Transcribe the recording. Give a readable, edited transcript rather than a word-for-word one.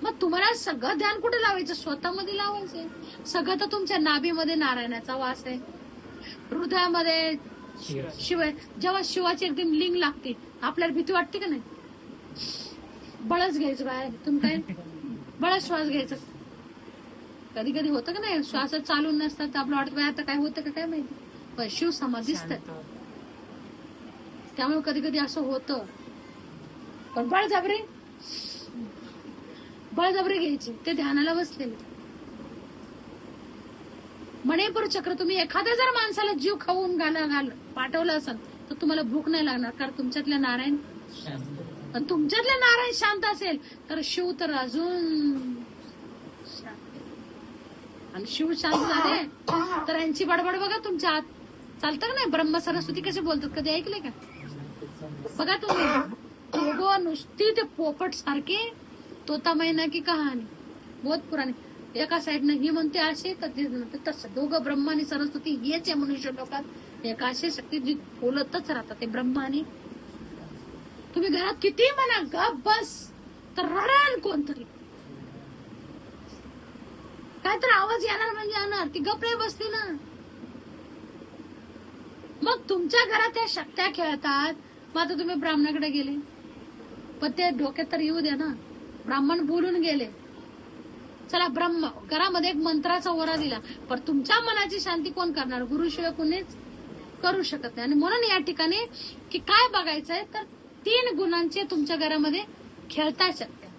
मग तुम्हाला सगळं ध्यान कुठे लावायचं? स्वतःमध्ये लावायचंय. सगळं तर तुमच्या नाभीमध्ये नारायणाचा वास आहे, हृदयामध्ये शिव आहे. जेव्हा शिवाची एकदम लिंग लागते आपल्याला भीती वाटते का नाही? बळच घ्यायचं बाहेर. तुम्ही काय बळच श्वास घ्यायचा. कधी कधी होतं का नाही, श्वास चालून नसतात, आपलं वाटत आता काय होतं का काय माहिती, पण शिव समाधी दिसतात. त्यामुळे कधी कधी असं होतं. पण बळजबरी घ्यायची. ते ध्यानाला बसलेले. मणिपूर चक्र तुम्ही एखाद्या जर माणसाला जीव खाऊन पाठवलं असेल तर तुम्हाला भूक नाही लागणार, कारण तुमच्यातल्या नारायण शांत असेल तर शिव तर अजून आणि शिव शांत झाले तर यांची बडबड बघा तुमच्या आत चालतं का नाही? ब्रह्म सरस्वती कसे बोलतात कधी ऐकले का? बघा तुम्ही नुसती ते पोपट सारखे तोता मैना की कहाणी बहुत पुराणी. एका साईडनं ही म्हणते असे तर ते म्हणते तसं. दोघं ब्रह्मा आणि सरस्वती हेच आहे मनुष्य लोकात. एक अशी शक्ती जी बोलतच राहतात ते ब्रह्मा आणि. तुम्ही घरात किती म्हणा गप बस तर रडाल कोणतरी, काय तर आवाज येणार म्हणजे येणार. ती गप नाही बसली ना. मग तुमच्या घरात त्या शक्त्या खेळतात. मग आता तुम्ही ब्राह्मणाकडे गेले, पण ते डोक्यात तर येऊ द्या ना. ब्राह्मण बोलून गेले, चला ब्रह्म घरामध्ये एक मंत्राचा ओरा दिला, पण तुमच्या मनाची शांती कोण करणार? गुरुशिवाय कोणीच करू शकत नाही. आणि म्हणून या ठिकाणी की काय बघायचंय तर 3 गुणांचे तुमच्या घरामध्ये खेळताय शक्त्या.